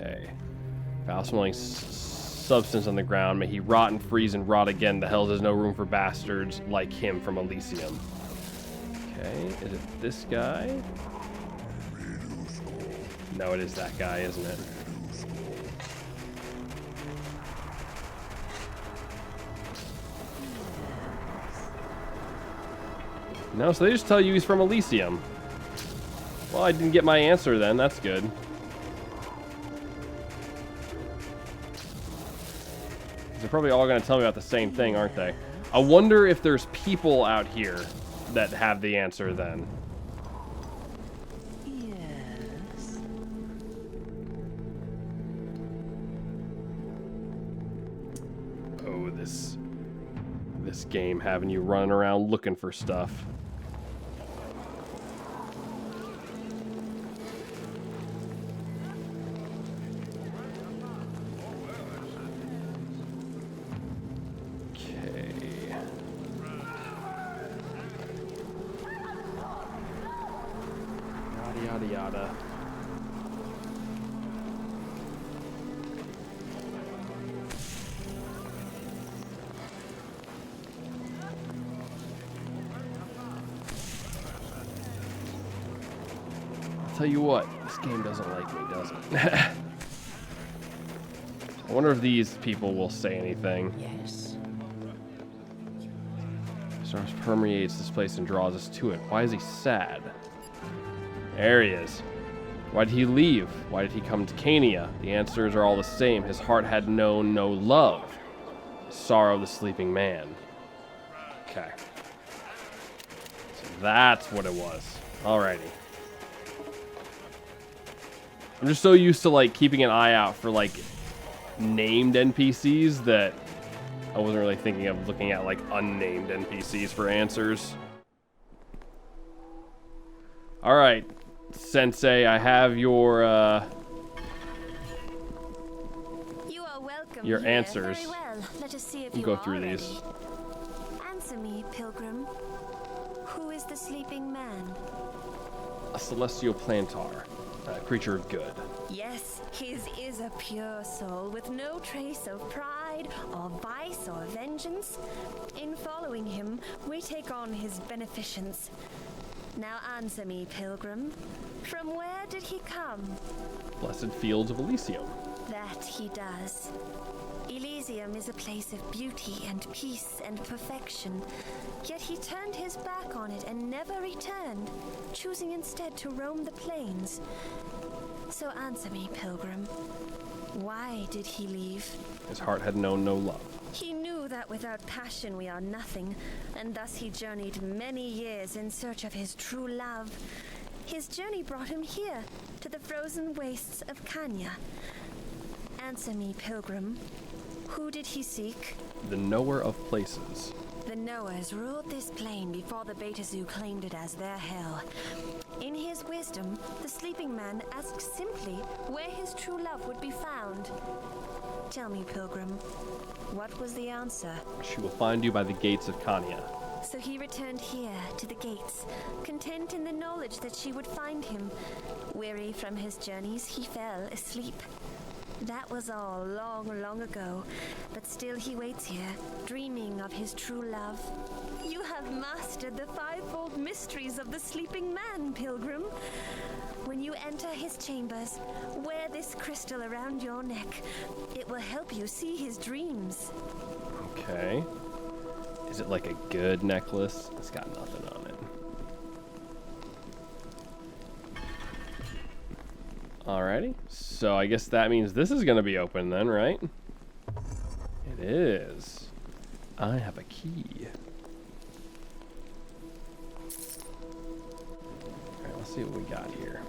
Okay. Foul-smelling substance on the ground. May he rot and freeze and rot again. The hells has no room for bastards like him from Elysium. Okay, is it this guy? No, it is that guy, isn't it? No, so they just tell you he's from Elysium. Well, I didn't get my answer then. That's good. They're probably all going to tell me about the same thing, aren't they? I wonder if there's people out here that have the answer then. Yes. Oh, this game having you running around looking for stuff. Yada yada. I'll tell you what, this game doesn't like me, does it? I wonder if these people will say anything. Yes. Stars permeates this place and draws us to it. Why is he sad? There he is. Why did he leave? Why did he come to Cania? The answers are all the same. His heart had known no love. Sorrow of the sleeping man. Okay. So that's what it was. Alrighty. I'm just so used to like keeping an eye out for like named NPCs that I wasn't really thinking of looking at like unnamed NPCs for answers. Alright. Sensei, I have your You are welcome your here. answers. Very well. Let us see if We'll you go are through ready. these. Answer me, pilgrim. Who is the sleeping man? A celestial plantar, a creature of good. Yes, his is a pure soul with no trace of pride or vice or vengeance. In following him, we take on his beneficence. Now answer me, pilgrim. From where did he come? Blessed fields of Elysium. That he does. Elysium is a place of beauty and peace and perfection. Yet he turned his back on it and never returned, choosing instead to roam the plains. So answer me, pilgrim. Why did he leave? His heart had known no love. He knew that without passion we are nothing, and thus he journeyed many years in search of his true love. His journey brought him here, to the frozen wastes of Cania. Answer me, pilgrim. Who did he seek? The knower of places. The Knowers ruled this plane before the Beta Zoo claimed it as their hell. In his wisdom, the sleeping man asked simply where his true love would be found. Tell me, pilgrim, what was the answer? She will find you by the gates of Cania. So he returned here, to the gates, content in the knowledge that she would find him. Weary from his journeys, he fell asleep. That was all long, long ago, but still he waits here, dreaming of his true love. You have mastered the fivefold mysteries of the sleeping man, pilgrim. When you enter his chambers, wear this crystal around your neck. It will help you see his dreams. Okay. Is it like a good necklace? It's got nothing on it. Alrighty. So I guess that means this is going to be open then, right? It is. I have a key. Alright, let's see what we got here.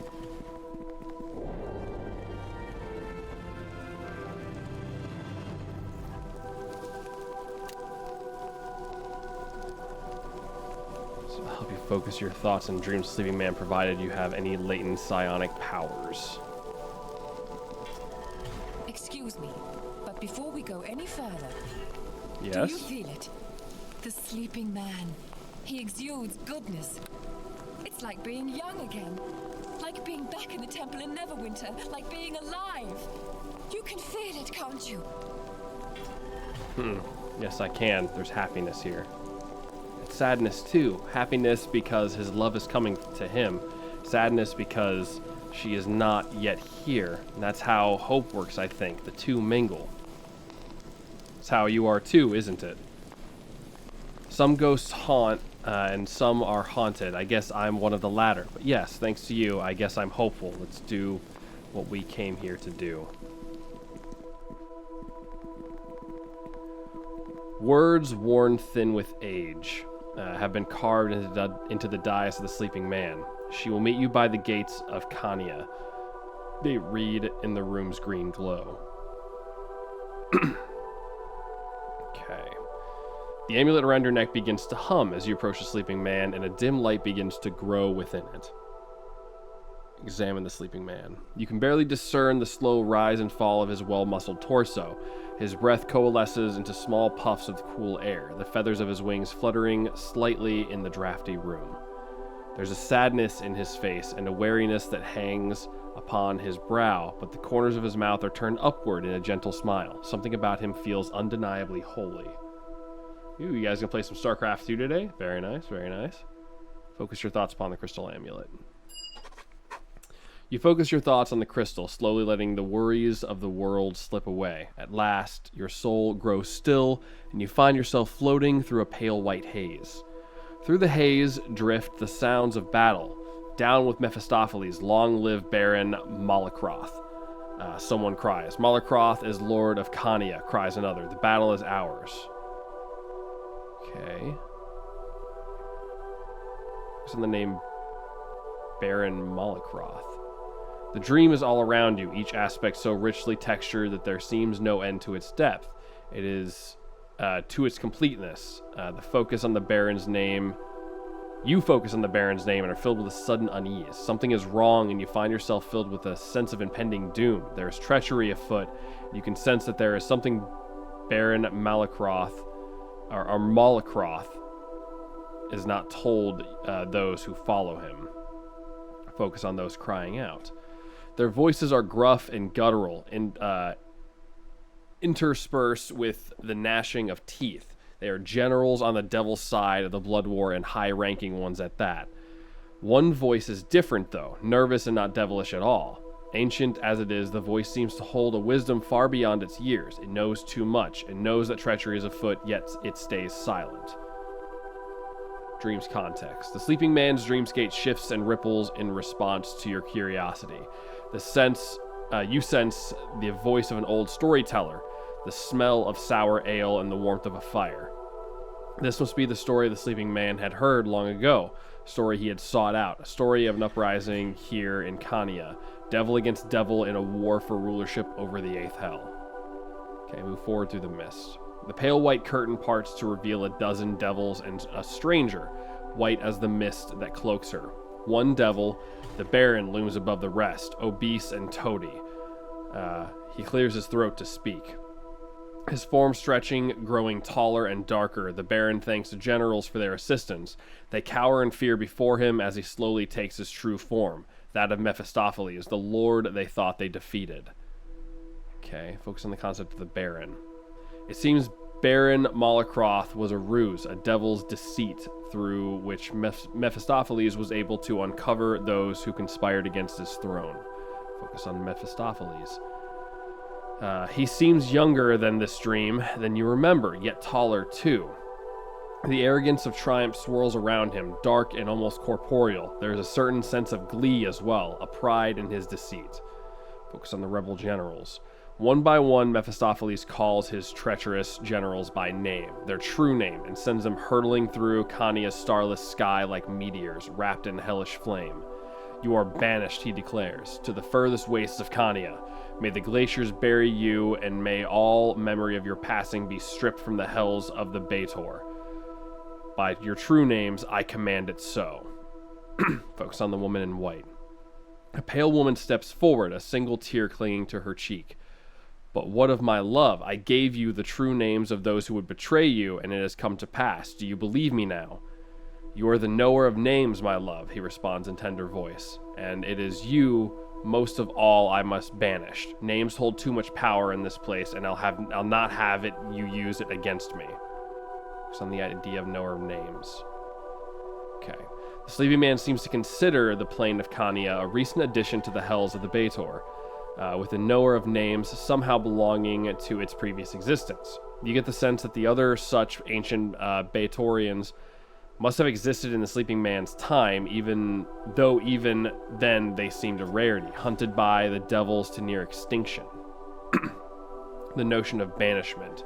So I'll help you focus your thoughts and dreams, sleeping man, provided you have any latent psionic powers. Excuse me, but before we go any further, Yes? do you feel it? The sleeping man. He exudes goodness. It's like being young again. Like being back in the temple in Neverwinter, like being alive. You can feel it, can't you? Yes, I can. There's happiness here. It's sadness, too. Happiness because his love is coming to him. Sadness because she is not yet here. And that's how hope works, I think. The two mingle. It's how you are, too, isn't it? Some ghosts haunt, and some are haunted. I guess I'm one of the latter. But yes, thanks to you, I guess I'm hopeful. Let's do what we came here to do. Words worn thin with age have been carved into the dais of the sleeping man. She will meet you by the gates of Kania. They read in the room's green glow. Okay. The amulet around your neck begins to hum as you approach the sleeping man, and a dim light begins to grow within it. Examine the sleeping man. You can barely discern the slow rise and fall of his well-muscled torso. His breath coalesces into small puffs of cool air, the feathers of his wings fluttering slightly in the drafty room. There's a sadness in his face and a wariness that hangs upon his brow, but the corners of his mouth are turned upward in a gentle smile. Something about him feels undeniably holy. Ooh, you guys gonna play some StarCraft 2 today? Very nice, very nice. Focus your thoughts upon the crystal amulet. You focus your thoughts on the crystal, slowly letting the worries of the world slip away. At last, your soul grows still, and you find yourself floating through a pale white haze. Through the haze drift the sounds of battle. Down with Mephistopheles, long live Baron Malakroth. Someone cries. Malakroth is Lord of Kania, cries another. The battle is ours. Okay. What's in the name Baron Malakroth? The dream is all around you, each aspect so richly textured that there seems no end to its depth. It is to its completeness. The focus on the Baron's name. You focus on the Baron's name and are filled with a sudden unease. Something is wrong, and you find yourself filled with a sense of impending doom. There is treachery afoot. You can sense that there is something Baron Malakroth, or Malakroth, is not told those who follow him. Focus on those crying out. Their voices are gruff and guttural, and interspersed with the gnashing of teeth. They are generals on the devil's side of the blood war, and high-ranking ones at that. One voice is different, though, nervous and not devilish at all. Ancient as it is, the voice seems to hold a wisdom far beyond its years. It knows too much. It knows that treachery is afoot, yet it stays silent. Dream's context. The sleeping man's dreamscape shifts and ripples in response to your curiosity. You sense the voice of an old storyteller, the smell of sour ale, and the warmth of a fire. This must be the story the sleeping man had heard long ago, a story he had sought out, a story of an uprising here in Kania, devil against devil in a war for rulership over the eighth hell. Okay, move forward through the mist. The pale white curtain parts to reveal a dozen devils and a stranger, white as the mist that cloaks her. One devil, the Baron, looms above the rest, obese and toady. He clears his throat to speak. His form stretching, growing taller and darker, the Baron thanks the generals for their assistance. They cower in fear before him as he slowly takes his true form, that of Mephistopheles, the lord they thought they defeated. Okay, focus on the concept of the Baron. It seems Baron Malakroth was a ruse, a devil's deceit, through which Mephistopheles was able to uncover those who conspired against his throne. Focus on Mephistopheles. He seems younger than this dream than you remember, yet taller too. The arrogance of triumph swirls around him, dark and almost corporeal. There is a certain sense of glee as well, a pride in his deceit. Focus on the rebel generals. One by one, Mephistopheles calls his treacherous generals by name, their true name, and sends them hurtling through Kania's starless sky like meteors, wrapped in hellish flame. You are banished, he declares, to the furthest wastes of Kania. May the glaciers bury you, and may all memory of your passing be stripped from the hells of the Baator. By your true names, I command it so. Focus on the woman in white. A pale woman steps forward, a single tear clinging to her cheek. But what of my love? I gave you the true names of those who would betray you, and it has come to pass. Do you believe me now? You are the knower of names, my love, he responds in tender voice, and it is you most of all I must banish. Names hold too much power in this place, and I'll not have it you use it against me. It's on the idea of knower of names. Okay. The sleeping man seems to consider the plane of Khania a recent addition to the hells of the Baator, with the knower of names somehow belonging to its previous existence. You get the sense that the other such ancient Baatorians must have existed in the sleeping man's time, even then they seemed a rarity, hunted by the devils to near extinction. The notion of banishment.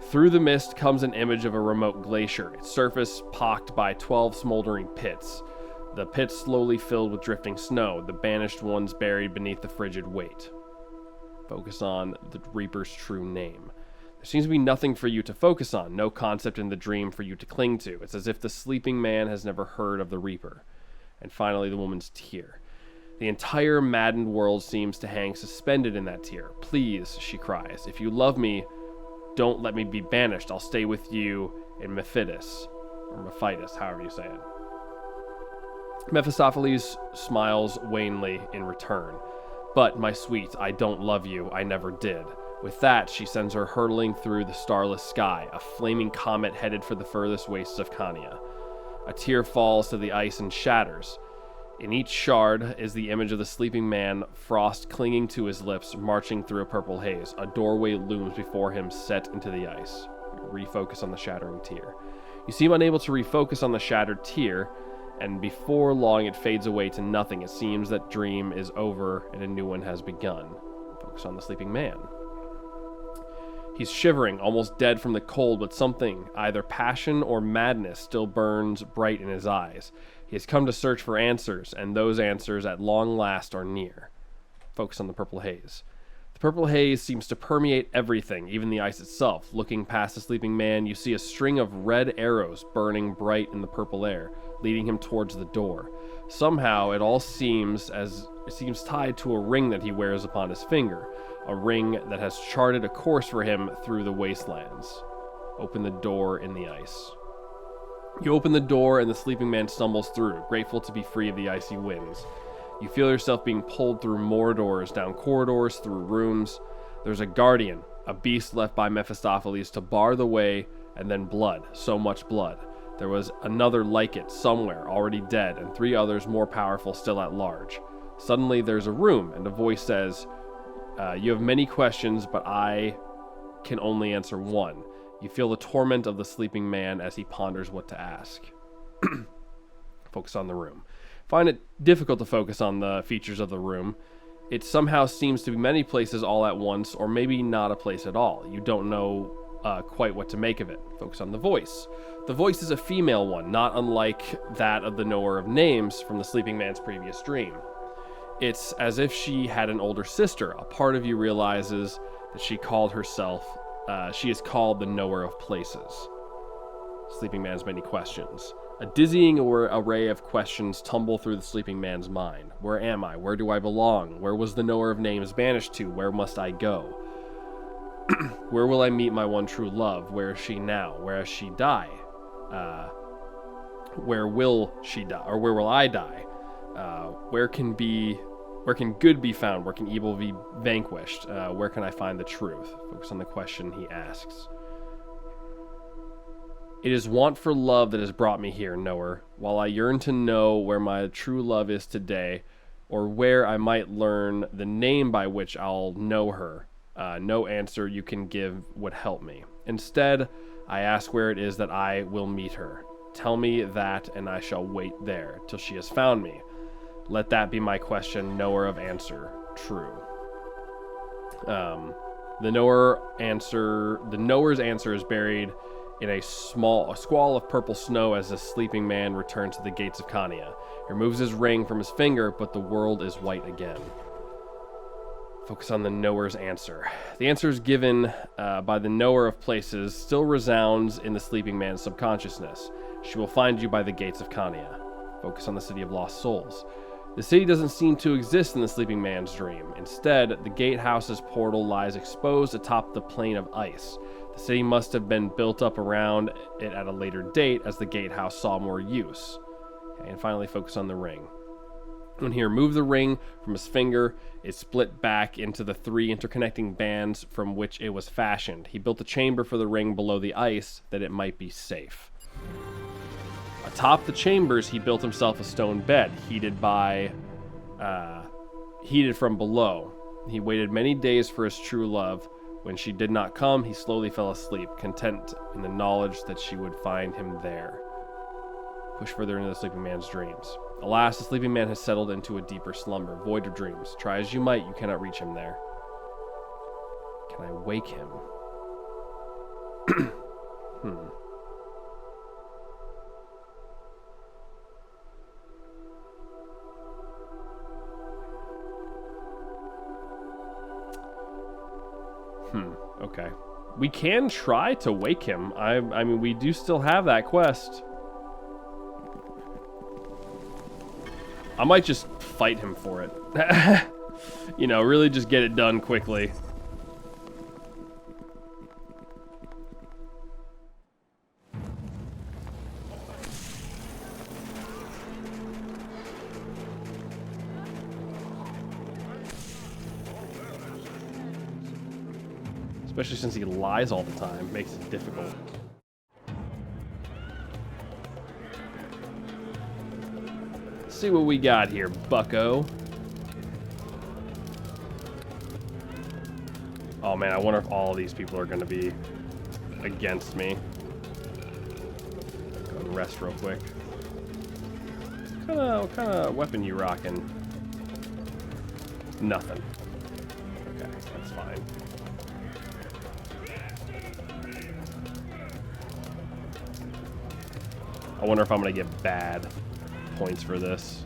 Through the mist comes an image of a remote glacier, its surface pocked by 12 smoldering pits. The pits slowly filled with drifting snow, the banished ones buried beneath the frigid weight. Focus on the Reaper's true name. There seems to be nothing for you to focus on, no concept in the dream for you to cling to. It's as if the sleeping man has never heard of the Reaper. And finally, the woman's tear. The entire maddened world seems to hang suspended in that tear. Please, she cries, if you love me, don't let me be banished. I'll stay with you in Mephitis, or Mephitis, however you say it. Mephistopheles smiles wanly in return. But, my sweet, I don't love you. I never did. With that, she sends her hurtling through the starless sky, a flaming comet headed for the furthest wastes of Khania. A tear falls to the ice and shatters. In each shard is the image of the sleeping man, frost clinging to his lips, marching through a purple haze. A doorway looms before him, set into the ice. Refocus on the shattering tear. You seem unable to refocus on the shattered tear, and before long it fades away to nothing. It seems that dream is over and a new one has begun. Focus on the sleeping man. He's shivering, almost dead from the cold, but something, either passion or madness, still burns bright in his eyes. He has come to search for answers, and those answers at long last are near. Focus on the purple haze. The purple haze seems to permeate everything, even the ice itself. Looking past the sleeping man, you see a string of red arrows burning bright in the purple air, leading him towards the door. Somehow, it all seems tied to a ring that he wears upon his finger. A ring that has charted a course for him through the wastelands. Open the door in the ice. You open the door and the sleeping man stumbles through, grateful to be free of the icy winds. You feel yourself being pulled through more doors, down corridors, through rooms. There's a guardian, a beast left by Mephistopheles to bar the way, and then blood, so much blood. There was another like it somewhere, already dead, and 3 others more powerful still at large. Suddenly there's a room, and a voice says, you have many questions, but I can only answer one. You feel the torment of the sleeping man as he ponders what to ask. Focus on the room. Find it difficult to focus on the features of the room. It somehow seems to be many places all at once, or maybe not a place at all. You don't know quite what to make of it. Focus on the voice. The voice is a female one, not unlike that of the knower of names from the sleeping man's previous dream. It's as if she had an older sister. A part of you realizes that she is called the knower of places. Sleeping man's many questions. A dizzying array of questions tumble through the sleeping man's mind. Where am I? Where do I belong? Where was the knower of names banished to? Where must I go? Where will I meet my one true love? Where is she now? Where has she died? Where will she die? Or where will I die? Where can good be found? Where can evil be vanquished? Where can I find the truth? Focus on the question he asks. It is want for love that has brought me here, knower. While I yearn to know where my true love is today, or where I might learn the name by which I'll know her, no answer you can give would help me. Instead, I ask where it is that I will meet her. Tell me that, and I shall wait there till she has found me. Let that be my question, knower of answer, true. The knower's answer is buried in a squall of purple snow as the sleeping man returns to the gates of Khania. He removes his ring from his finger, but the world is white again. Focus on the knower's answer. The answer is given by the knower of places still resounds in the sleeping man's subconsciousness. She will find you by the gates of Khania. Focus on the city of lost souls. The city doesn't seem to exist in the sleeping man's dream. Instead, the gatehouse's portal lies exposed atop the plain of ice. The city must have been built up around it at a later date as the gatehouse saw more use. Okay, and finally focus on the ring. When he removed the ring from his finger, it split back into the 3 interconnecting bands from which it was fashioned. He built a chamber for the ring below the ice that it might be safe. Atop the chambers, he built himself a stone bed, heated from below. He waited many days for his true love. When she did not come, he slowly fell asleep, content in the knowledge that she would find him there. Push further into the sleeping man's dreams. Alas, the sleeping man has settled into a deeper slumber, void of dreams. Try as you might, you cannot reach him there. Can I wake him? Okay. We can try to wake him. I mean, we do still have that quest. I might just fight him for it. You know, really just get it done quickly. Especially since he lies all the time, makes it difficult. Let's see what we got here, bucko. Oh man, I wonder if all of these people are going to be against me. Go and rest real quick. What kind of weapon you rocking? Nothing. Okay, that's fine. I wonder if I'm going to get bad points for this.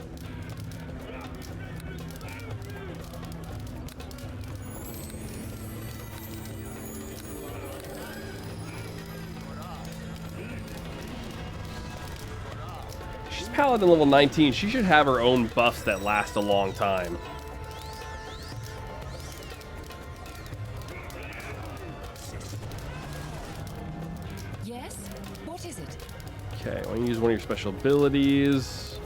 She's Paladin level 19. She should have her own buffs that last a long time. Yes? What is it? Okay, I want to use one of your special abilities.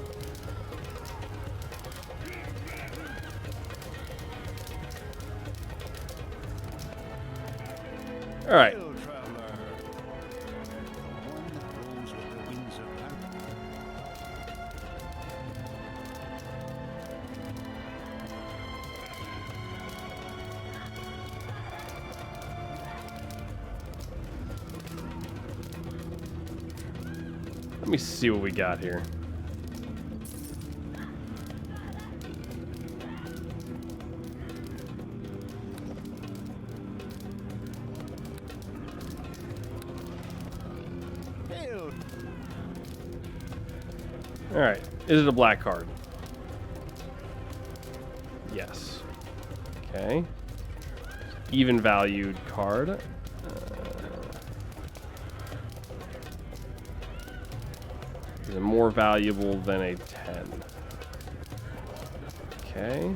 All right. Let me see what we got here. All right, is it a black card? Yes. Okay. Even valued card. Is it more valuable than a 10? Okay.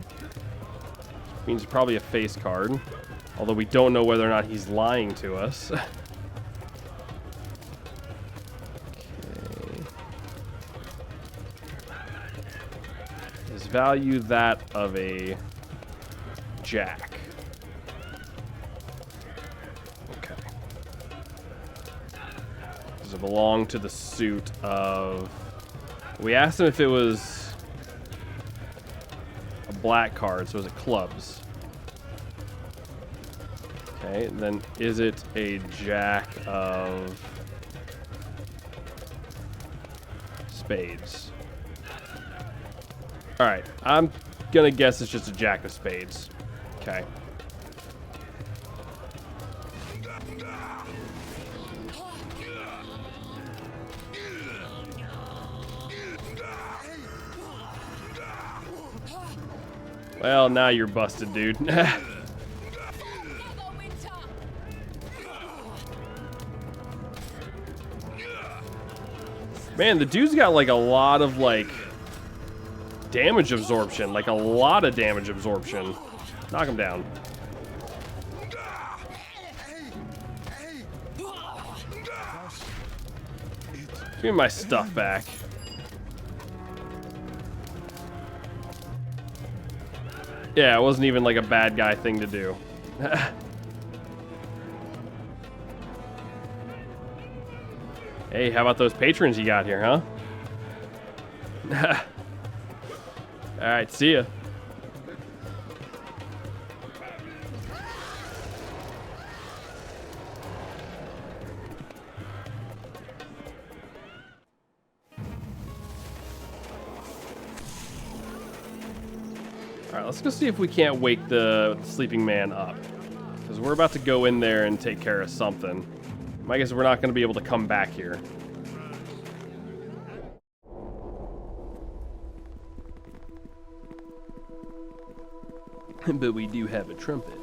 Means probably a face card. Although we don't know whether or not he's lying to us. Okay. Is value that of a jack? Okay. Does it belong to the suit of... We asked him if it was a black card, so is it clubs? Okay, then is it a jack of spades? Alright, I'm gonna guess it's just a jack of spades. Okay. Well, now you're busted, dude. Man, the dude's got like a lot of like damage absorption, like a lot of damage absorption. Knock him down. Give me my stuff back. Yeah, it wasn't even like a bad guy thing to do. Hey, how about those patrons you got here, huh? Alright, see ya. Alright, let's go see if we can't wake the sleeping man up. Because we're about to go in there and take care of something. I guess we're not going to be able to come back here. But we do have a trumpet.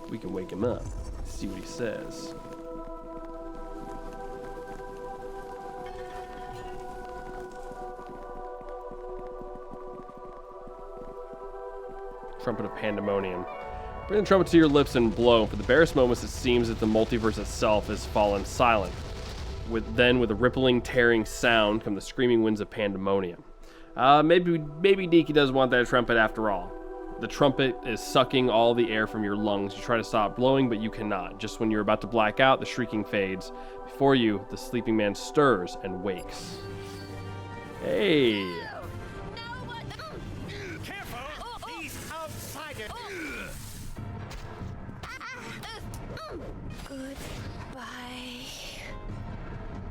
We can wake him up. See what he says. Trumpet of Pandemonium. Bring the trumpet to your lips and blow. For the barest moments, it seems that the multiverse itself has fallen silent. Then, with a rippling, tearing sound, come the screaming winds of Pandemonium. Maybe Deaky does want that trumpet after all. The trumpet is sucking all the air from your lungs. You try to stop blowing, but you cannot. Just when you're about to black out, the shrieking fades. Before you, the sleeping man stirs and wakes. Hey!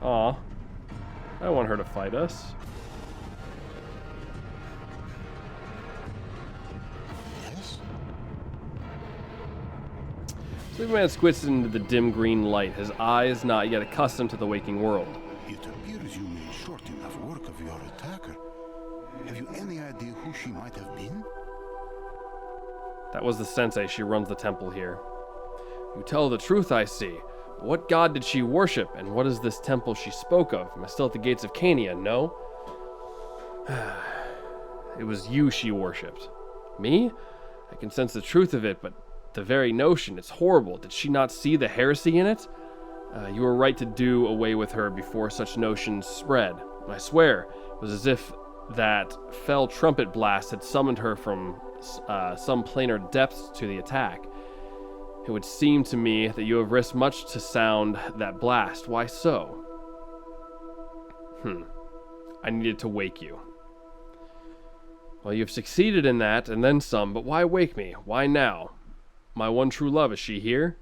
Aw. I don't want her to fight us. Yes? Sleeping man squints into the dim green light, his eyes not yet accustomed to the waking world. It appears you made short enough work of your attacker. Have you any idea who she might have been? That was the sensei. She runs the temple here. You tell the truth, I see. What god did she worship, and what is this temple she spoke of? Am I still at the gates of Cania? No? It was you she worshipped. Me? I can sense the truth of it, but the very notion, it's horrible. Did she not see the heresy in it? You were right to do away with her before such notions spread. I swear, it was as if that fell trumpet blast had summoned her from some planar depths to the attack. It would seem to me that you have risked much to sound that blast. Why so? I needed to wake you. Well, you've succeeded in that, and then some, but why wake me? Why now? My one true love, is she here?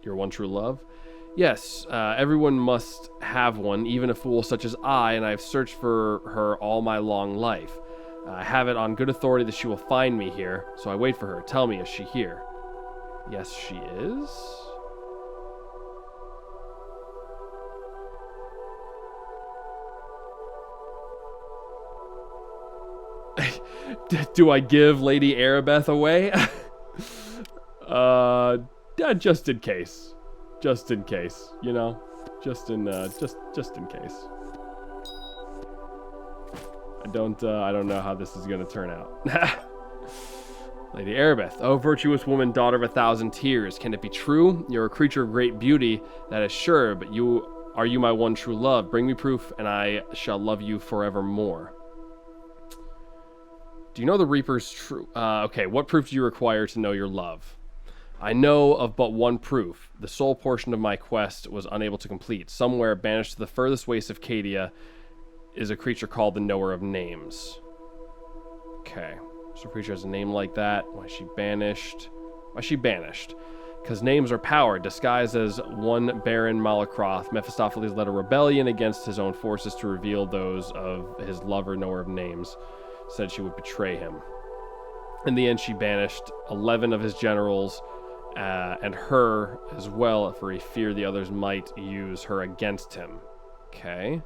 Your one true love? Yes, everyone must have one, even a fool such as I, and I have searched for her all my long life. I have it on good authority that she will find me here, so I wait for her. Tell me, is she here? Yes, she is. Do I give Lady Arabeth away? Just in case. Just in case, you know? Just in case. I don't know how this is going to turn out. Lady Arabeth, oh virtuous woman, daughter of 1,000 tears, can it be true? You're a creature of great beauty, that is sure, but are you my one true love? Bring me proof, and I shall love you forevermore. Do you know the Reaper's true? Okay, what proof do you require to know your love? I know of but one proof. The sole portion of my quest was unable to complete. Somewhere, banished to the furthest wastes of Cadia, is a creature called the Knower of Names. Okay. So a creature has a name like that. Why is she banished? Why is she banished? Because names are power. Disguised as one Baron Malacroth, Mephistopheles led a rebellion against his own forces to reveal those of his lover, Knower of Names. Said she would betray him. In the end, she banished 11 of his generals, and her as well, for he feared the others might use her against him. Okay.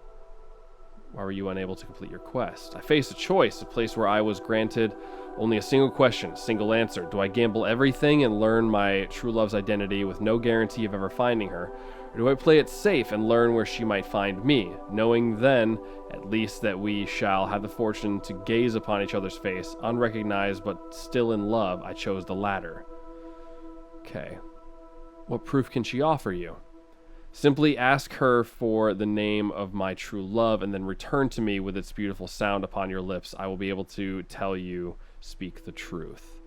Why were you unable to complete your quest? I faced a choice, a place where I was granted only a single question, a single answer. Do I gamble everything and learn my true love's identity with no guarantee of ever finding her? Or do I play it safe and learn where she might find me, knowing then, at least, that we shall have the fortune to gaze upon each other's face, unrecognized but still in love? I chose the latter. Okay. What proof can she offer you? Simply ask her for the name of my true love, and then return to me with its beautiful sound upon your lips. I will be able to tell you, speak the truth.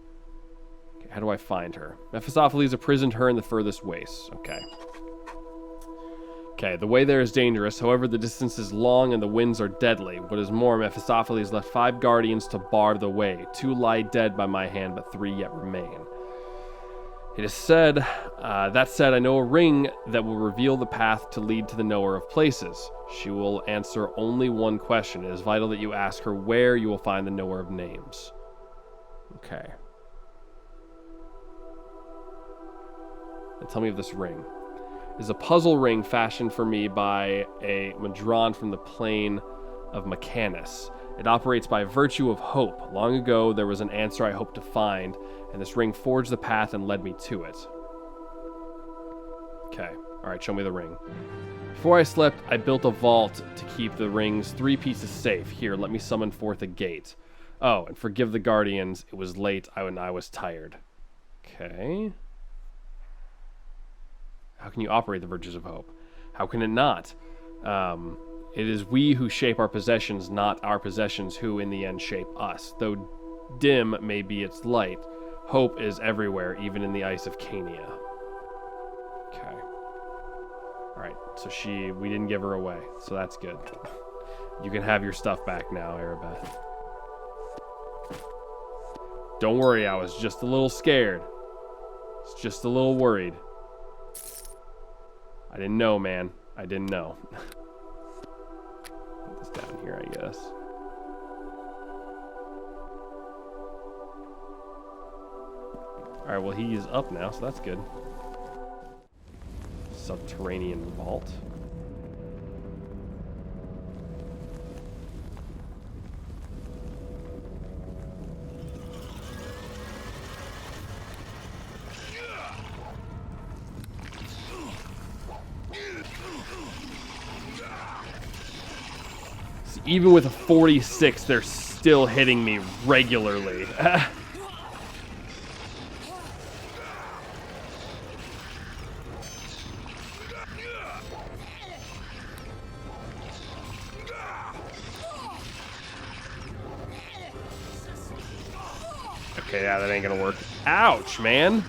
Okay, how do I find her? Mephistopheles imprisoned her in the furthest wastes. Okay. Okay, the way there is dangerous, however the distance is long and the winds are deadly. What is more, Mephistopheles left 5 guardians to bar the way. 2 lie dead by my hand, but 3 yet remain. It is said, that said, I know a ring that will reveal the path to lead to the knower of places. She will answer only one question. It is vital that you ask her where you will find the knower of names. Okay. And tell me of this ring. It is a puzzle ring fashioned for me by a Madron from the plane of Mechanus. It operates by virtue of hope. Long ago, there was an answer I hoped to find, and this ring forged the path and led me to it. Okay. Alright, show me the ring. Before I slept, I built a vault to keep the ring's 3 pieces safe. Here, let me summon forth a gate. Oh, and forgive the guardians. It was late and I was tired. Okay. How can you operate the virtues of hope? How can it not? It is we who shape our possessions, not our possessions who in the end shape us. Though dim may be its light, hope is everywhere, even in the ice of Cania. Okay. Alright, so we didn't give her away, so that's good. You can have your stuff back now, Arabeth. Don't worry, I was just a little scared. It's just a little worried. I didn't know, man. I didn't know. Put this down here, I guess. Alright, well, he's up now, so that's good. Subterranean vault. Even with a 46, they're still hitting me regularly. Okay, yeah, that ain't gonna work. Ouch, man.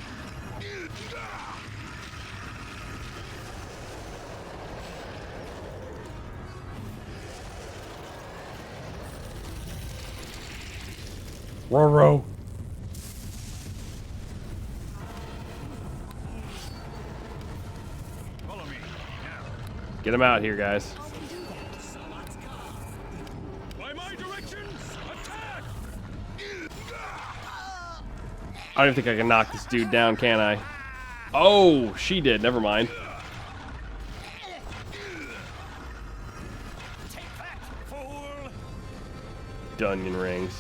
Roro. Follow me. Get him out here, guys. By my direction, attack! I don't think I can knock this dude down, can I? Oh, she did. Never mind. Take that, fool! Dungeon rings.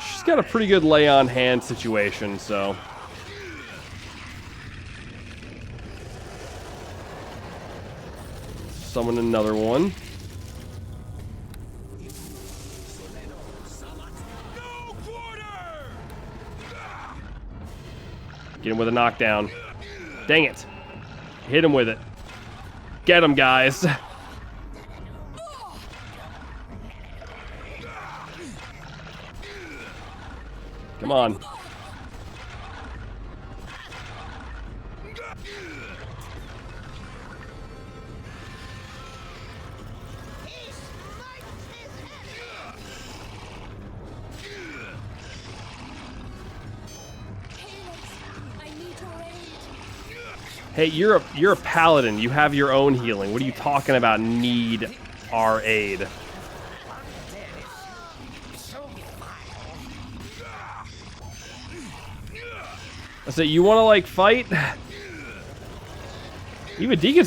She's got a pretty good lay on hand situation, so. Summon another one. Get him with a knockdown. Dang it. Hit him with it. Get him, guys. Come on. Hey, you're a paladin. You have your own healing. What are you talking about? Need our aid? I said, you want to like fight? Even Deacon's